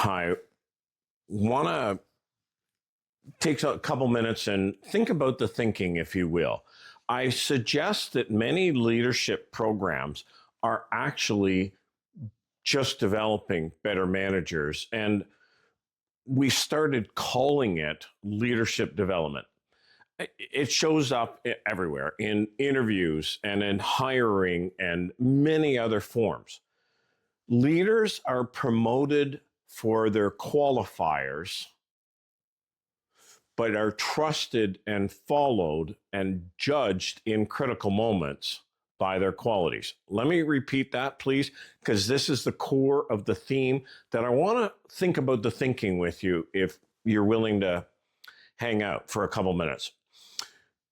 I want to take a couple minutes and think about the thinking, if you will. I suggest that many leadership programs are actually just developing better managers, and we started calling it leadership development. It shows up everywhere in interviews and in hiring and many other forms. Leaders are promoted for their qualifiers, but are trusted and followed and judged in critical moments by their qualities. Let me repeat that, please, because this is the core of the theme that I want to think about the thinking with you if you're willing to hang out for a couple minutes.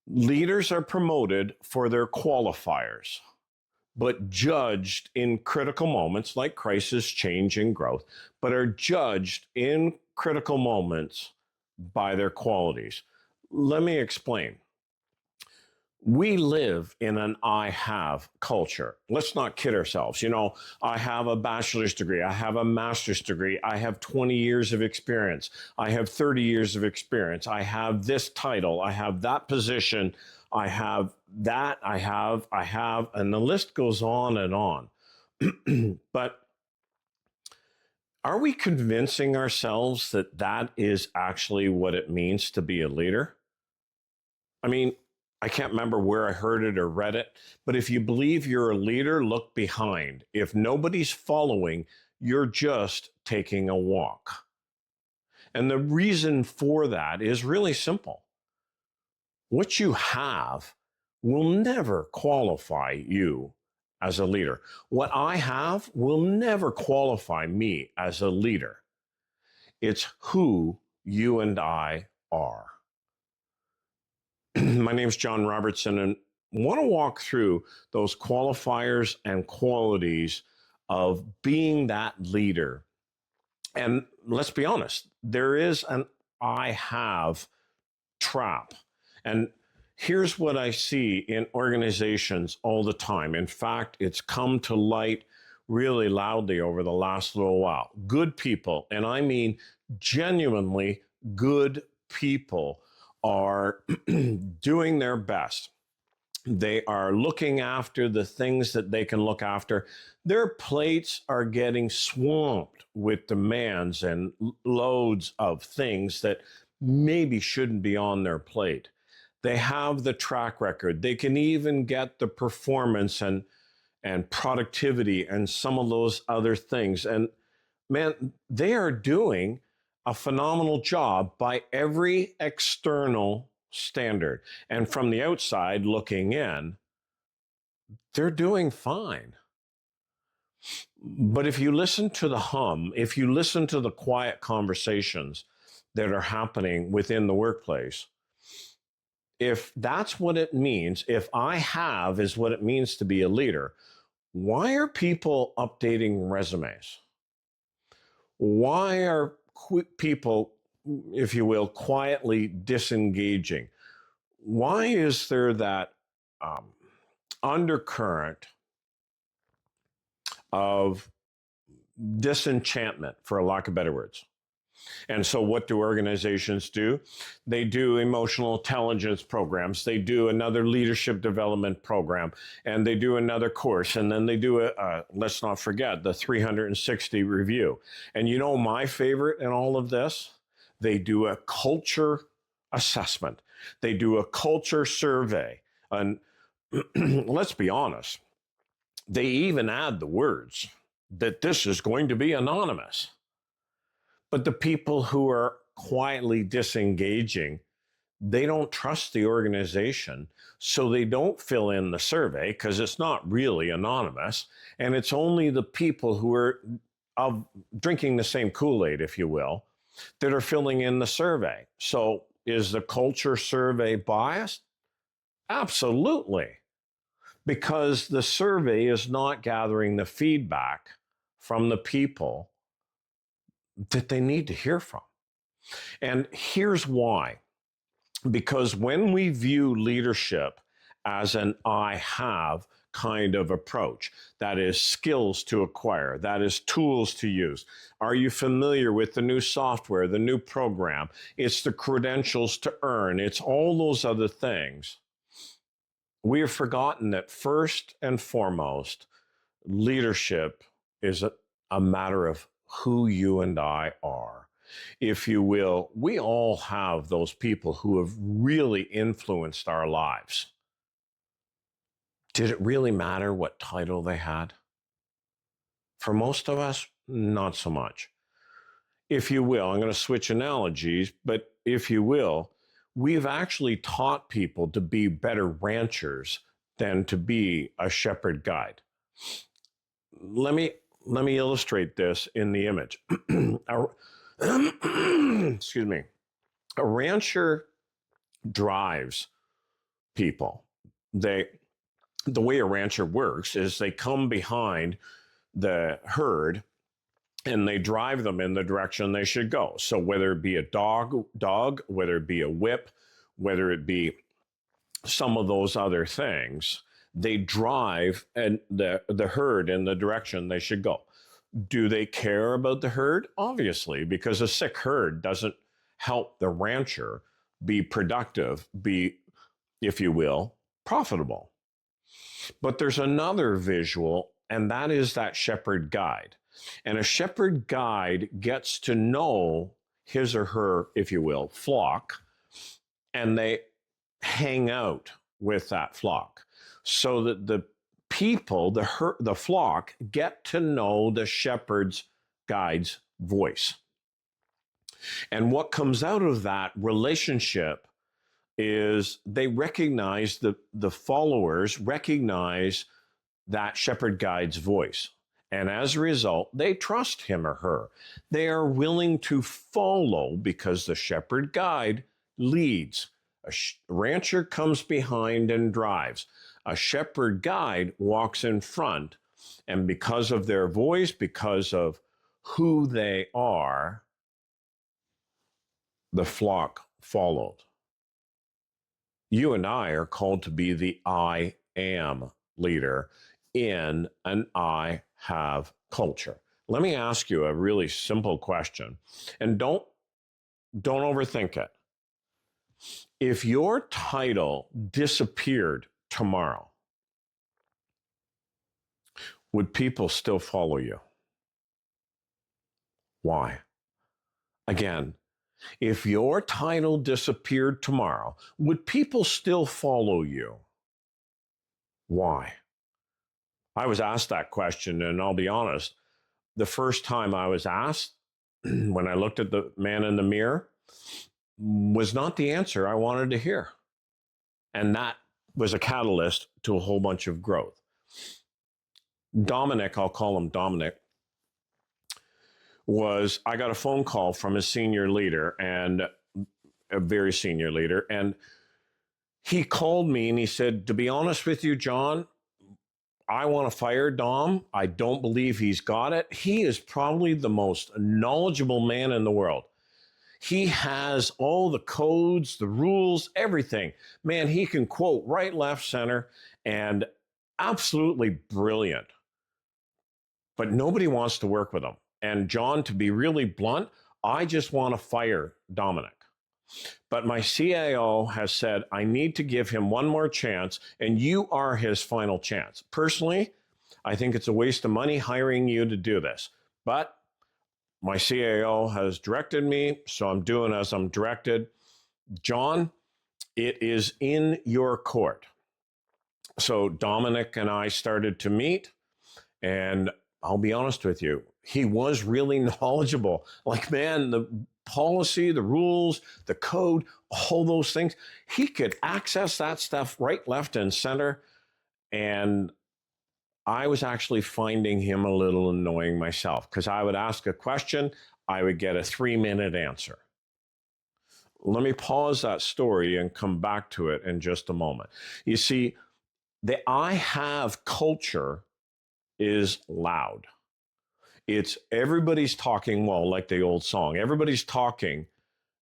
Leaders are promoted for their qualifiers, but judged in critical moments like crisis, change, and growth, but are judged in critical moments by their qualities. Let me explain. We live in an I have culture. Let's not kid ourselves. I have a bachelor's degree. I have a master's degree. I have 20 years of experience. I have 30 years of experience. I have this title. I have that position. I have that. I have, and the list goes on and on. But are we convincing ourselves that that is actually what it means to be a leader? I mean, I can't remember where I heard it or read it, but if you believe you're a leader, look behind. If nobody's following, you're just taking a walk. And the reason for that is really simple. What you have will never qualify you as a leader. What I have will never qualify me as a leader. It's who you and I are. My name is John Robertson, and I want to walk through those qualifiers and qualities of being that leader. And let's be honest, there is an I have trap. And here's what I see in organizations all the time. In fact, it's come to light really loudly over the last little while. Good people, and I mean genuinely good people, are doing their best. They are looking after the things that they can look after. Their plates are getting swamped with demands and loads of things that maybe shouldn't be on their plate. They have the track record. They can even get the performance and productivity and some of those other things. And man, they are doing a phenomenal job by every external standard. And from the outside looking in, they're doing fine. But if you listen to the hum, if you listen to the quiet conversations that are happening within the workplace, if that's what it means, if I have is what it means to be a leader, why are people updating resumes? Why are people, if you will, quietly disengaging? Why is there that undercurrent of disenchantment, for a lack of better words? And so what do organizations do? They do emotional intelligence programs. They do another leadership development program, and they do another course. And then they do let's not forget, the 360 review. And you know my favorite in all of this? They do a culture assessment. They do a culture survey. And let's be honest, they even add the words that this is going to be anonymous. But the people who are quietly disengaging, they don't trust the organization, so they don't fill in the survey because it's not really anonymous. And it's only the people who are drinking the same Kool-Aid, if you will, that are filling in the survey. So is the culture survey biased? Absolutely. Because the survey is not gathering the feedback from the people that they need to hear from. And here's why. Because when we view leadership as an I have kind of approach. That is skills to acquire. That is tools to use. Are you familiar with the new software, the new program? It's the credentials to earn. It's all those other things. We have forgotten that first and foremost, leadership is a matter of who you and I are. If you will, we all have those people who have really influenced our lives. Did it really matter what title they had? For most of us, not so much. If you will, I'm going to switch analogies, but if you will, we've actually taught people to be better ranchers than to be a shepherd guide. Let me illustrate this in the image. Excuse me. A rancher drives people. The way a rancher works is they come behind the herd and they drive them in the direction they should go. So whether it be a dog, whether it be a whip, whether it be some of those other things, they drive and the herd in the direction they should go. Do they care about the herd? Obviously, because a sick herd doesn't help the rancher be productive, be, if you will, profitable. But there's another visual, and that is that shepherd guide. And a shepherd guide gets to know his or her, if you will, flock, and they hang out with that flock so that the people, the flock, get to know the shepherd's guide's voice. And what comes out of that relationship is they recognize, the followers recognize that shepherd guide's voice. And as a result, they trust him or her. They are willing to follow because the shepherd guide leads. A rancher comes behind and drives. A shepherd guide walks in front, and because of their voice, because of who they are, the flock followed. You and I are called to be the I am leader in an I have culture. Let me ask you a really simple question, and don't overthink it. If your title disappeared tomorrow, would people still follow you? Why? Again, if your title disappeared tomorrow, would people still follow you? Why? I was asked that question, and I'll be honest, the first time I was asked, when I looked at the man in the mirror, was not the answer I wanted to hear. And that was a catalyst to a whole bunch of growth. Dominic, I'll call him Dominic, I got a phone call from a senior leader, and a very senior leader, and he called me and he said, to be honest with you, John, I want to fire Dom. I don't believe he's got it. He is probably the most knowledgeable man in the world. He has all the codes, the rules, everything. Man, he can quote right, left, center, and absolutely brilliant. But nobody wants to work with him. And John, to be really blunt, I just want to fire Dominic. But my CIO has said, I need to give him one more chance, and you are his final chance. Personally, I think it's a waste of money hiring you to do this. But my CIO has directed me, so I'm doing as I'm directed. John, it is in your court. So Dominic and I started to meet, and I'll be honest with you, he was really knowledgeable. Like, man, the policy, the rules, the code, all those things, he could access that stuff right, left, and center. And I was actually finding him a little annoying myself, because I would ask a question, I would get a 3-minute answer. Let me pause that story and come back to it in just a moment. You see, the I have culture is loud. It's everybody's talking, well, like the old song, everybody's talking,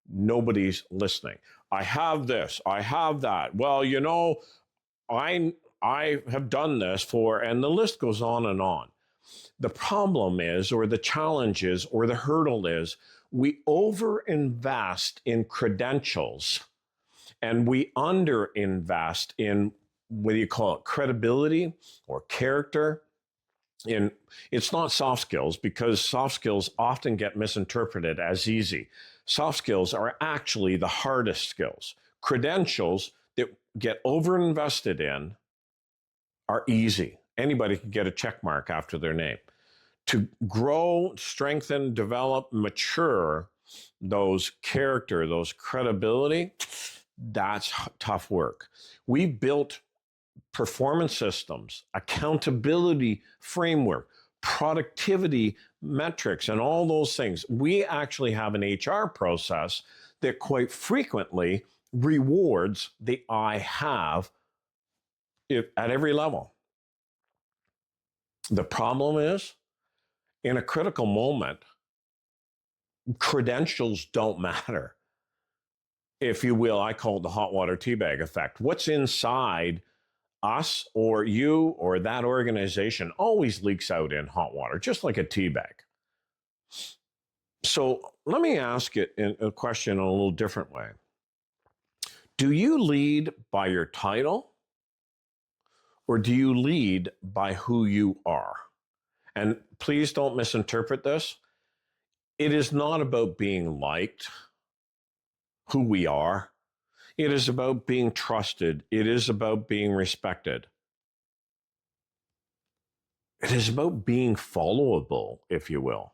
nobody's listening. I have this, I have that. Well, you know, I have done this for, and the list goes on and on. The problem is, or the challenge is, or the hurdle is, we overinvest in credentials and we underinvest in, what do you call it, credibility or character. In, it's not soft skills, because soft skills often get misinterpreted as easy. Soft skills are actually the hardest skills. Credentials that get overinvested in are easy. Anybody can get a check mark after their name. To grow, strengthen, develop, mature those character, those credibility, that's tough work. We built performance systems, accountability framework, productivity metrics, and all those things. We actually have an HR process that quite frequently rewards the I have at every level. The problem is, in a critical moment, credentials don't matter. If you will, I call it the hot water teabag effect. What's inside us or you or that organization always leaks out in hot water, just like a tea bag. So let me ask it in a question in a little different way. Do you lead by your title, or do you lead by who you are? And please don't misinterpret this. It is not about being liked, who we are. It is about being trusted. It is about being respected. It is about being followable, if you will.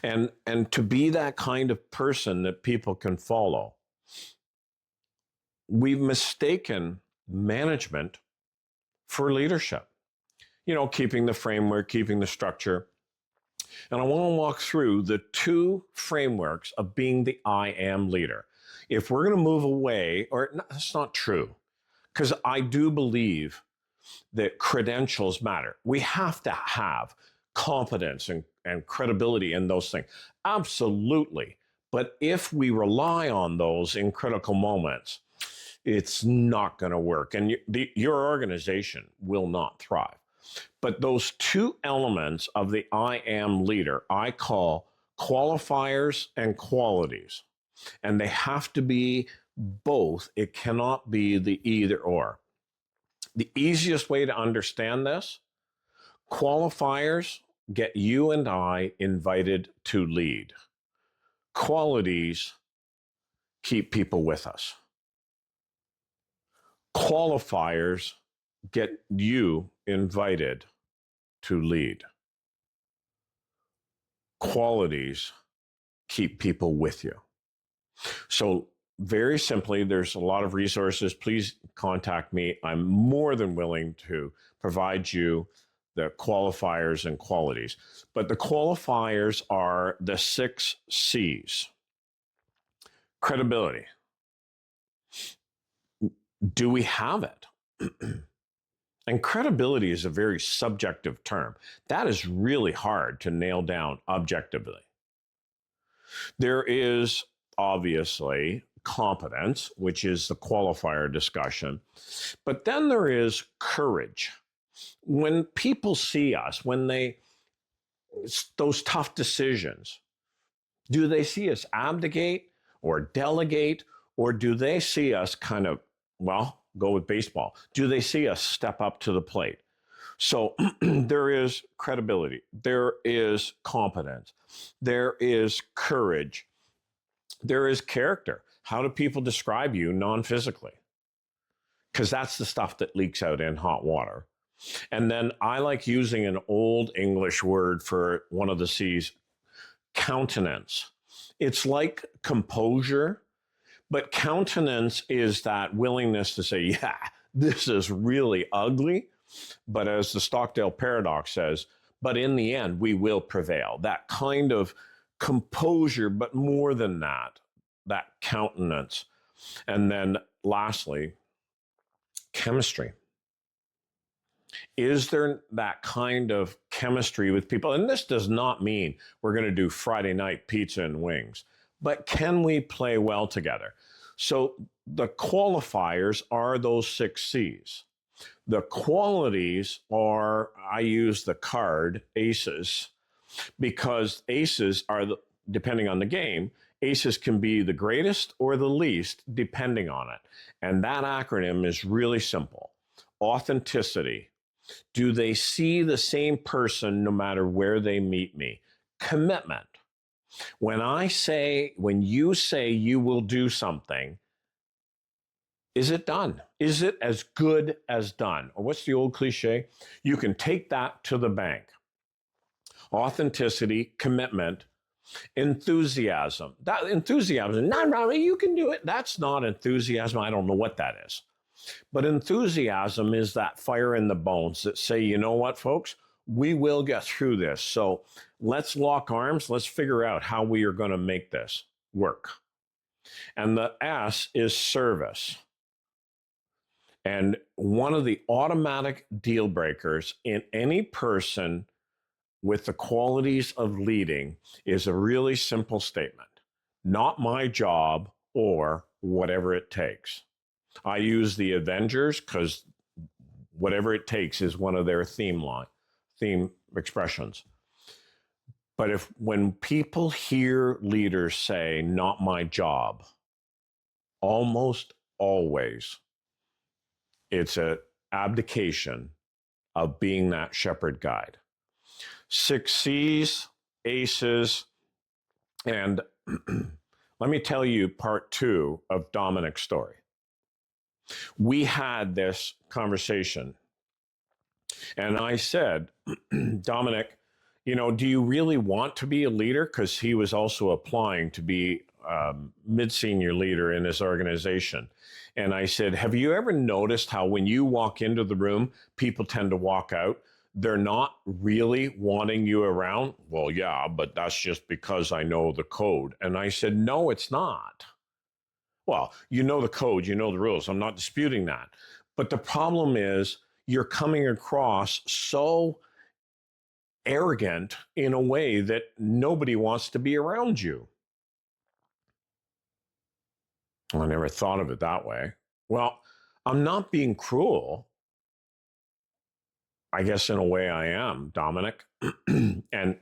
And to be that kind of person that people can follow. We've mistaken management for leadership. You know, keeping the framework, keeping the structure. And I want to walk through the two frameworks of being the I am leader. If we're going to move away, or that's not true, because I do believe that credentials matter. We have to have competence and credibility in those things. Absolutely. But if we rely on those in critical moments, it's not going to work. And your organization will not thrive. But those two elements of the I am leader, I call qualifiers and qualities. And they have to be both. It cannot be the either or. The easiest way to understand this, qualifiers get you and I invited to lead. Qualities keep people with us. Qualifiers get you invited to lead. Qualities keep people with you. So very simply, there's a lot of resources. Please contact me. I'm more than willing to provide you the qualifiers and qualities. But the qualifiers are the 6 C's. Credibility. Do we have it? And credibility is a very subjective term. That is really hard to nail down objectively. There is obviously competence, which is the qualifier discussion. But then there is courage. When people see us, those tough decisions, do they see us abdicate or delegate, or do they see us kind of, well, go with baseball, do they see us step up to the plate? So there is credibility, there is competence, there is courage, there is character. How do people describe you non-physically? Because that's the stuff that leaks out in hot water. And then I like using an old English word for one of the C's, countenance. It's like composure, but countenance is that willingness to say, yeah, this is really ugly. But as the Stockdale paradox says, but in the end, we will prevail. That kind of composure, but more than that countenance. And then lastly, chemistry. Is there that kind of chemistry with people? And this does not mean we're going to do Friday night pizza and wings, but can we play well together? So the qualifiers are those 6 C's. The qualities are, I use the card aces, because aces are, depending on the game, aces can be the greatest or the least depending on it. And that acronym is really simple. Authenticity. Do they see the same person no matter where they meet me? Commitment. When you say you will do something, is it done? Is it as good as done? Or what's the old cliche? You can take that to the bank. Authenticity, commitment, enthusiasm. That enthusiasm, no, you can do it. That's not enthusiasm. I don't know what that is. But enthusiasm is that fire in the bones that say, you know what, folks, we will get through this. So let's lock arms. Let's figure out how we are going to make this work. And the S is service. And one of the automatic deal breakers in any person with the qualities of leading is a really simple statement: not my job, or whatever it takes. I use the Avengers because whatever it takes is one of their theme expressions. But when people hear leaders say, not my job, almost always it's an abdication of being that shepherd guide. 6 C's, aces, and let me tell you part 2 of Dominic's story. We had this conversation, and I said, Dominic, do you really want to be a leader? Because he was also applying to be mid-senior leader in his organization. And I said, have you ever noticed how when you walk into the room, people tend to walk out? They're not really wanting you around. Well, yeah, but that's just because I know the code. And I said, no, it's not. Well, you know the code, you know the rules. I'm not disputing that. But the problem is you're coming across so arrogant in a way that nobody wants to be around you. I never thought of it that way. Well, I'm not being cruel. I guess in a way I am, Dominic. And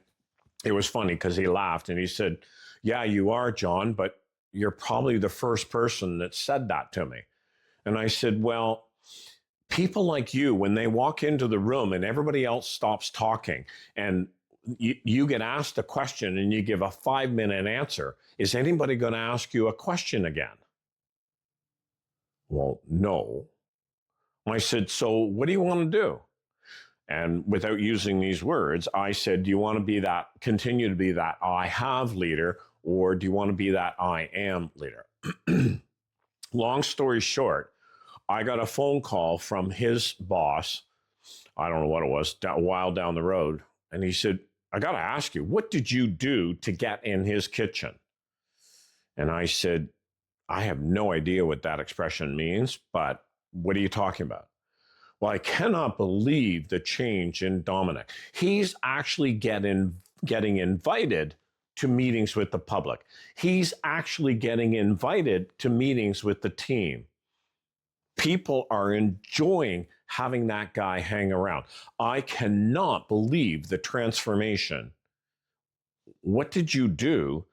it was funny because he laughed and he said, yeah, you are, John, but you're probably the first person that said that to me. And I said, well, people like you, when they walk into the room and everybody else stops talking and you get asked a question and you give a 5-minute answer, is anybody going to ask you a question again? Well, no. I said, so what do you want to do? And without using these words, I said, do you want to continue to be that I have leader, or do you want to be that I am leader? Long story short, I got a phone call from his boss. I don't know what it was, a while down the road. And he said, I got to ask you, what did you do to get in his kitchen? And I said, I have no idea what that expression means, but what are you talking about? Well, I cannot believe the change in Dominic. He's actually getting invited to meetings with the public. He's actually getting invited to meetings with the team. People are enjoying having that guy hang around. I cannot believe the transformation. What did you do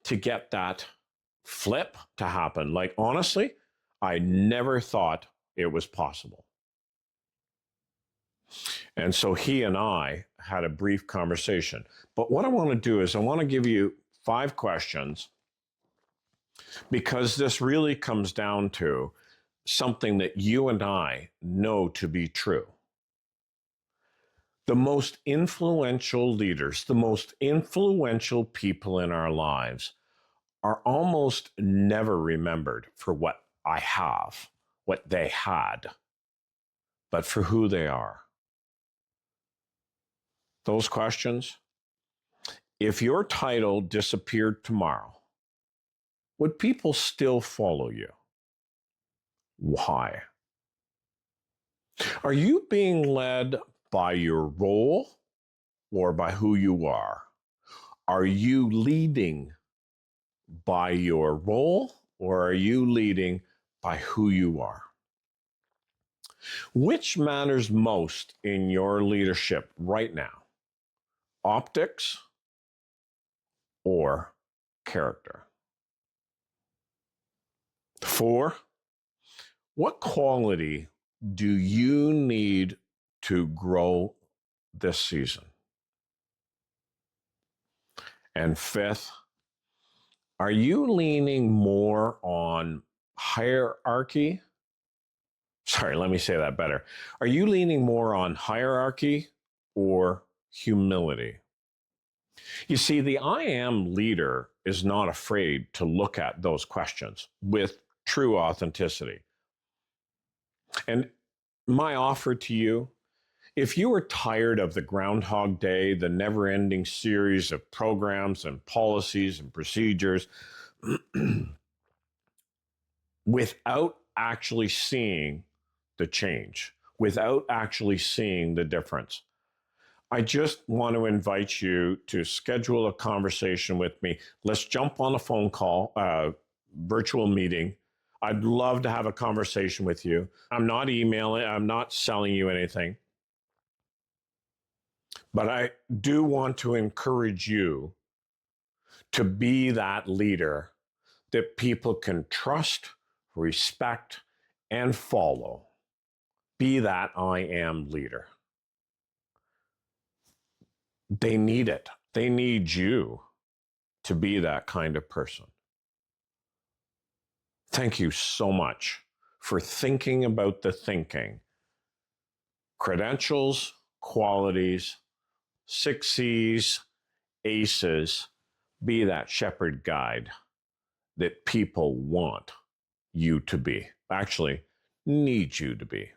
to get that flip to happen? Like, honestly, I never thought it was possible. And so he and I had a brief conversation. But what I want to do is I want to give you 5 questions, because this really comes down to something that you and I know to be true. The most influential leaders, the most influential people in our lives are almost never remembered for what I have, what they had, but for who they are. Those questions. If your title disappeared tomorrow, would people still follow you? Why? Are you being led by your role or by who you are? Are you leading by your role, or are you leading by who you are? Which matters most in your leadership right now? Optics or character? 4, what quality do you need to grow this season? And 5th, are you leaning more on hierarchy? Sorry, let me say that better. Are you leaning more on hierarchy or humility? You see, the I am leader is not afraid to look at those questions with true authenticity. And my offer to you, if you are tired of the Groundhog Day, the never ending series of programs and policies and procedures, without actually seeing the change, without actually seeing the difference, I just want to invite you to schedule a conversation with me. Let's jump on a phone call, virtual meeting. I'd love to have a conversation with you. I'm not emailing, I'm not selling you anything. But I do want to encourage you to be that leader that people can trust, respect, and follow. Be that I am leader. They need it. They need you to be that kind of person. Thank you so much for thinking about the thinking. Credentials, qualities, 6 C's, ACEs, be that shepherd guide that people want you to be, actually need you to be.